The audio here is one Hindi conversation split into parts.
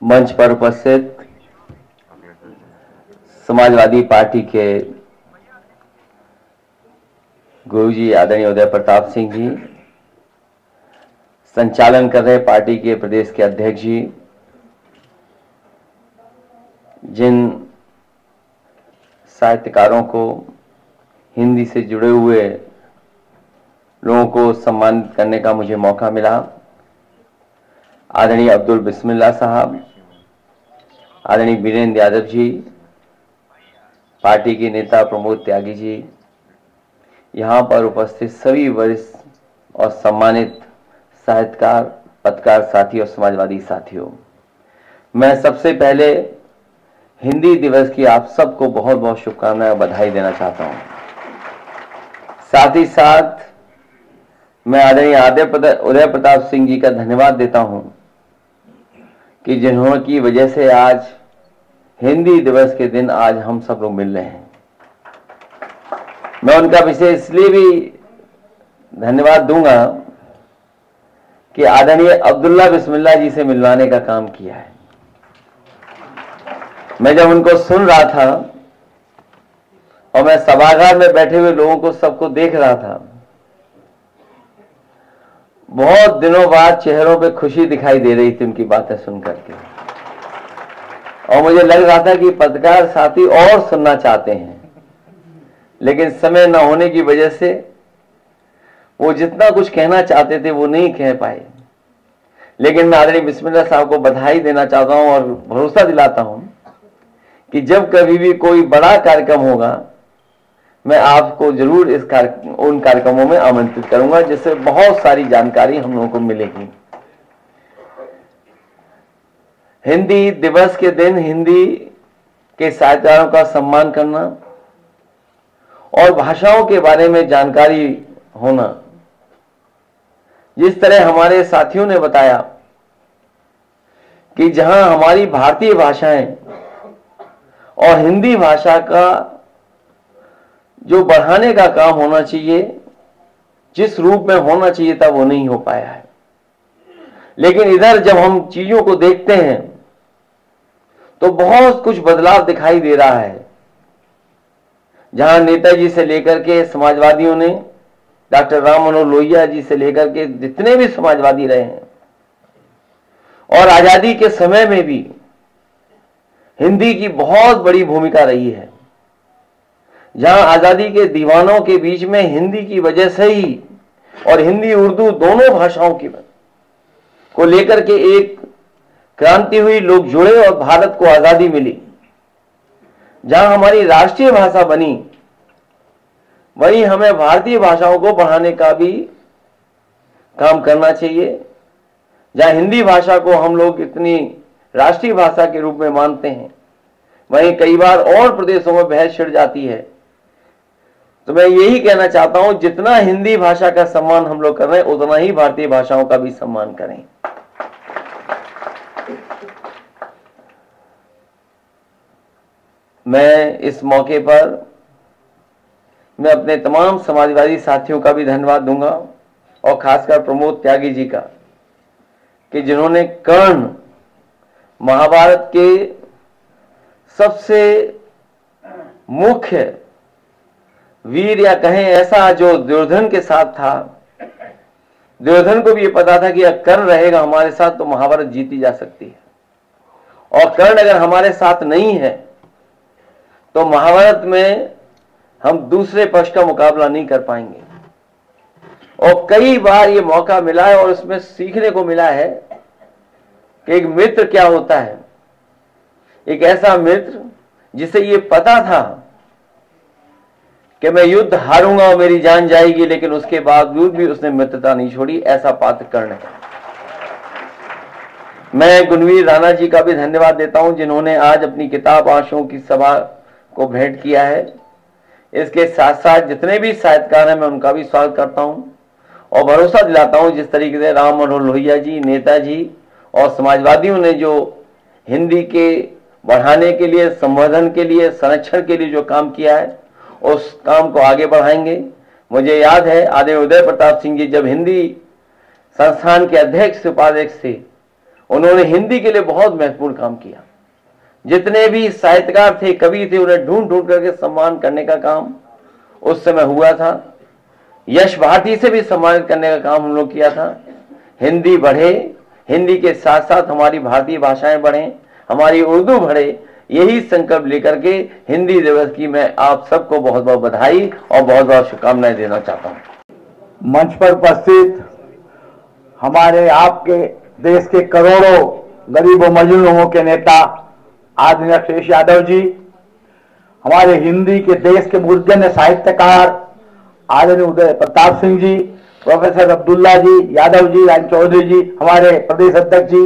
मंच पर उपस्थित समाजवादी पार्टी के गुरुजी आदरणीय उदय प्रताप सिंह जी, संचालन कर रहे पार्टी के प्रदेश के अध्यक्ष जी, जिन साहित्यकारों को हिंदी से जुड़े हुए लोगों को सम्मानित करने का मुझे मौका मिला, आदरणीय अब्दुल बिस्मिल्लाह साहब, आदरणीय वीरेंद्र यादव जी, पार्टी के नेता प्रमोद त्यागी जी, यहाँ पर उपस्थित सभी वरिष्ठ और सम्मानित साहित्यकार, पत्रकार साथी और समाजवादी साथियों, मैं सबसे पहले हिंदी दिवस की आप सबको बहुत बहुत शुभकामनाएं और बधाई देना चाहता हूं। साथ ही साथ मैं आदरणीय उदय प्रताप सिंह जी का धन्यवाद देता हूं कि जिन्होंने की वजह से आज हिंदी दिवस के दिन आज हम सब लोग मिल रहे हैं। मैं उनका विशेष इसलिए भी धन्यवाद दूंगा कि आदरणीय अब्दुल्ला बिस्मिल्लाह जी से मिलवाने का काम किया है। मैं जब उनको सुन रहा था और मैं सभागार में बैठे हुए लोगों को सबको देख रहा था, बहुत दिनों बाद चेहरों पे खुशी दिखाई दे रही थी उनकी बातें सुन करके, और मुझे लग रहा था कि पत्रकार साथी और सुनना चाहते हैं, लेकिन समय न होने की वजह से वो जितना कुछ कहना चाहते थे वो नहीं कह पाए। लेकिन मैं आदरणीय बिस्मिल्लाह साहब को बधाई देना चाहता हूं और भरोसा दिलाता हूं कि जब कभी भी कोई बड़ा कार्यक्रम होगा, मैं आपको जरूर उन कार्यक्रमों में आमंत्रित करूंगा, जिससे बहुत सारी जानकारी हम लोगों को मिलेगी। हिंदी दिवस के दिन हिंदी के साहित्यकारों का सम्मान करना और भाषाओं के बारे में जानकारी होना, जिस तरह हमारे साथियों ने बताया कि जहां हमारी भारतीय भाषाएं और हिंदी भाषा का जो बढ़ाने का काम होना चाहिए, जिस रूप में होना चाहिए था, वो नहीं हो पाया है। लेकिन इधर जब हम चीजों को देखते हैं तो बहुत कुछ बदलाव दिखाई दे रहा है। जहां नेताजी से लेकर के समाजवादियों ने, डॉक्टर राम मनोहर लोहिया जी से लेकर के जितने भी समाजवादी रहे हैं, और आजादी के समय में भी हिंदी की बहुत बड़ी भूमिका रही है। जहां आजादी के दीवानों के बीच में हिंदी की वजह से ही, और हिंदी उर्दू दोनों भाषाओं की को लेकर के एक क्रांति हुई, लोग जुड़े और भारत को आजादी मिली। जहां हमारी राष्ट्रीय भाषा बनी, वहीं हमें भारतीय भाषाओं को बढ़ाने का भी काम करना चाहिए। जहां हिंदी भाषा को हम लोग इतनी राष्ट्रीय भाषा के रूप में मानते हैं, वहीं कई बार और प्रदेशों में बहस छिड़ जाती है। तो मैं यही कहना चाहता हूं, जितना हिंदी भाषा का सम्मान हम लोग कर रहे हैं, उतना ही भारतीय भाषाओं का भी सम्मान करें। मैं इस मौके पर मैं अपने तमाम समाजवादी साथियों का भी धन्यवाद दूंगा, और खासकर प्रमोद त्यागी जी का, कि जिन्होंने कर्ण महाभारत के सबसे मुख्य वीर, या कहें ऐसा, जो दुर्योधन के साथ था। दुर्योधन को भी ये पता था कि अगर कर्ण रहेगा हमारे साथ तो महाभारत जीती जा सकती है, और कर्ण अगर हमारे साथ नहीं है तो महाभारत में हम दूसरे पक्ष का मुकाबला नहीं कर पाएंगे। और कई बार ये मौका मिला है और इसमें सीखने को मिला है कि एक मित्र क्या होता है। एक ऐसा मित्र जिसे ये पता था कि मैं युद्ध हारूंगा और मेरी जान जाएगी, लेकिन उसके बावजूद भी उसने मित्रता नहीं छोड़ी, ऐसा पात्र कर्ण है। मैं गुणवीर राणा जी का भी धन्यवाद देता हूं, जिन्होंने आज अपनी किताब आंसुओं की सभा को भेंट किया है। इसके साथ साथ जितने भी साहित्यकार हैं, मैं उनका भी स्वागत करता हूं और भरोसा दिलाता हूं, जिस तरीके से राम मनोहर लोहिया जी, नेताजी और समाजवादियों ने जो हिंदी के बढ़ाने के लिए, संवर्धन के लिए, संरक्षण के लिए जो काम किया है, उस काम को आगे बढ़ाएंगे। मुझे याद है आदरणीय उदय प्रताप सिंह जी जब हिंदी संस्थान के अध्यक्ष उपाध्यक्ष थे, उन्होंने हिंदी के लिए बहुत महत्वपूर्ण काम किया। जितने भी साहित्यकार थे, कवि थे, उन्हें ढूंढ ढूंढ करके सम्मान करने का काम उस समय हुआ था। यश भारती से भी सम्मानित करने का काम हम लोग किया था। हिंदी बढ़े, हिंदी के साथ साथ हमारी भारतीय भाषाएं बढ़ें, हमारी उर्दू बढ़े, यही संकल्प लेकर के हिंदी दिवस की मैं आप सबको बहुत बहुत बधाई और बहुत बहुत शुभकामनाएं देना चाहता हूं। मंच पर उपस्थित हमारे आपके देश के करोड़ों गरीब व मजलूमों के नेता आदरणीय अखिलेश यादव जी, हमारे हिंदी के देश के मूर्धन्य साहित्यकार आदरणीय उदय प्रताप सिंह जी, प्रोफेसर अब्दुल्ला जी, यादव जी, राम चौधरी जी, हमारे प्रदेश अध्यक्ष जी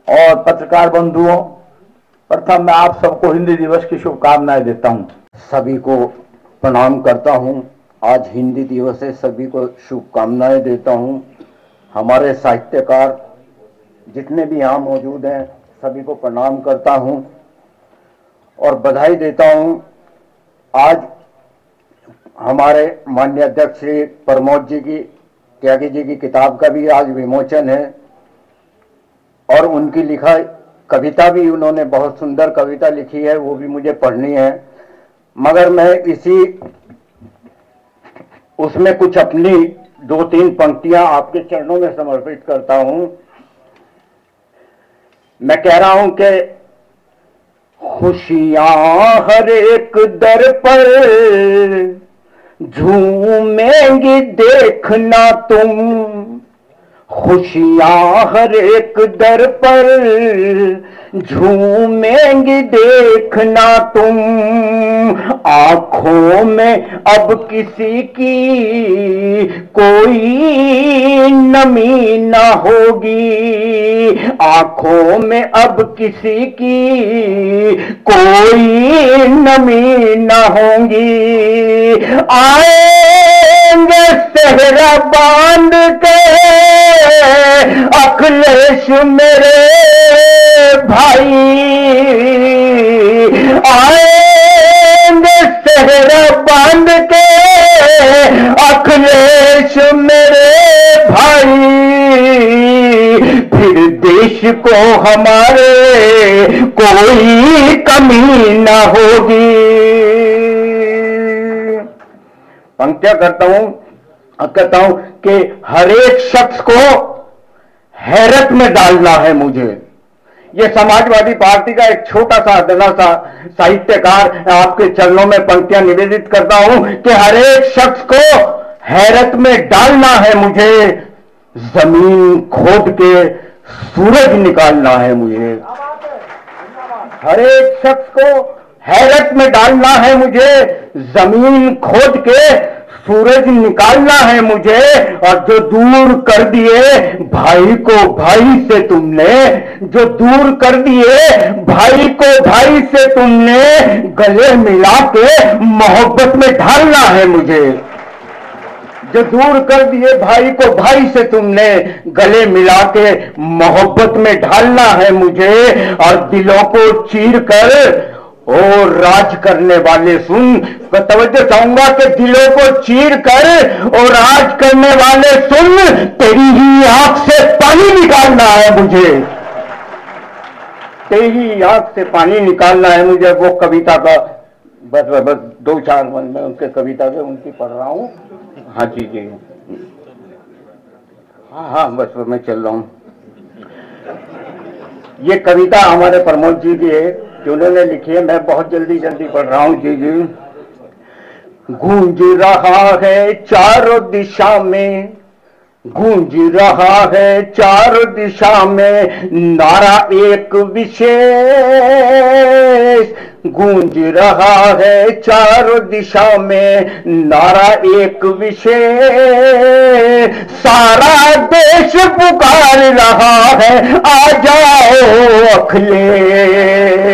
और पत्रकार बंधुओं, प्रथम मैं आप सबको हिंदी दिवस की शुभकामनाएं देता हूं। सभी को प्रणाम करता हूं। आज हिंदी दिवस है, सभी को शुभकामनाएं देता हूं। हमारे साहित्यकार जितने भी यहाँ मौजूद हैं सभी को प्रणाम करता हूं और बधाई देता हूं। आज हमारे माननीय अध्यक्ष श्री प्रमोद जी की, त्यागी जी की किताब का भी आज विमोचन है और उनकी लिखा कविता भी, उन्होंने बहुत सुंदर कविता लिखी है, वो भी मुझे पढ़नी है। मगर मैं इसी उसमें कुछ अपनी 2-3 पंक्तियां आपके चरणों में समर्पित करता हूं। मैं कह रहा हूं कि खुशियां हर एक दर पर झूमेंगी देखना तुम, खुशियां हर एक दर पर झूमेंगी देखना तुम, आंखों में अब किसी की कोई नमी ना होगी, आंखों में अब किसी की कोई नमी ना होगी। आएंगे सेहरा बांध के अखिलेश मेरे भाई, आएंगे सेहरा बांध के अखिलेश मेरे भाई, फिर देश को हमारे कोई कमी ना होगी। पंक्तियां कहता हूं कि हर एक शख्स को हैरत में डालना है मुझे। ये समाजवादी पार्टी का एक छोटा सा अदना सा साहित्यकार आपके चरणों में पंक्तियां निवेदित करता हूं कि हर एक शख्स को हैरत में डालना है मुझे, जमीन खोद के सूरज निकालना है मुझे। हर एक शख्स को हैरत में डालना है मुझे, जमीन खोद के सूरज निकालना है मुझे, और जो दूर कर दिए भाई को भाई से तुमने, जो दूर कर दिए भाई को भाई से तुमने, गले मिला के मोहब्बत में ढालना है मुझे। जो दूर कर दिए भाई को भाई से तुमने, गले मिला के मोहब्बत में ढालना है मुझे, और दिलों को चीर कर और राज करने वाले सुन, तवज्जो चाहूंगा कि दिलों को चीर कर और राज करने वाले सुन, तेरी ही आंख से पानी निकालना है मुझे, तेरी ही आंख से पानी निकालना है मुझे। वो कविता का बस 2-4 मन में उनके कविता के उनकी पढ़ रहा हूं। हाँ जी, हाँ बस मैं चल रहा हूं। ये कविता हमारे प्रमोद जी की है जो उन्होंने लिखी है, मैं बहुत जल्दी पढ़ रहा हूं। जी। गूंज रहा है चारों दिशा में, गूंज रहा है चारों दिशा में नारा एक विशेष, गूंज रहा है चारों दिशा में नारा एक विशेष, सारा देश पुकार रहा है आ जाओ अखिलेश,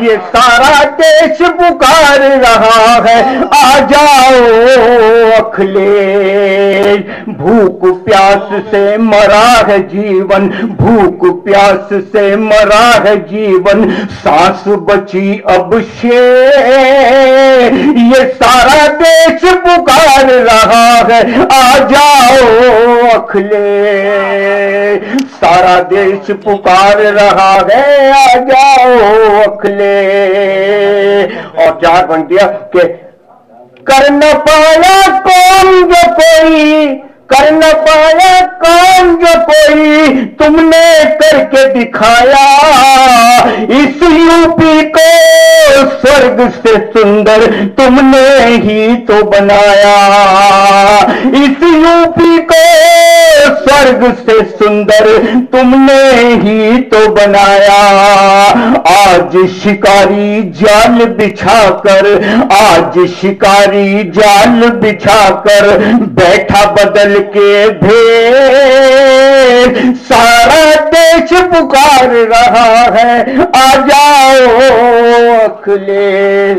ये सारा देश पुकार रहा है, आ जाओ अखिलेश। भूख प्यास से मरा है जीवन, भूख प्यास से मरा है जीवन, सांस बची अब शेर। ये सारा देश पुकार रहा है, आ जाओ अखिलेश। सारा देश पुकार रहा है, आ जाओ अखिलेश। और चार पंक्तियां के कर न पाया कौन जो कोई, कर न पाया कौन जो कोई, तुमने करके दिखाया। इस यूपी को स्वर्ग से सुंदर तुमने ही तो बनाया। इस यूपी को स्वर्ग से सुंदर तुमने ही तो बनाया। आज शिकारी जाल बिछाकर, आज शिकारी जाल बिछाकर बैठा बदल के भेद। सारा देश पुकार रहा है, आ जाओ अखिलेश।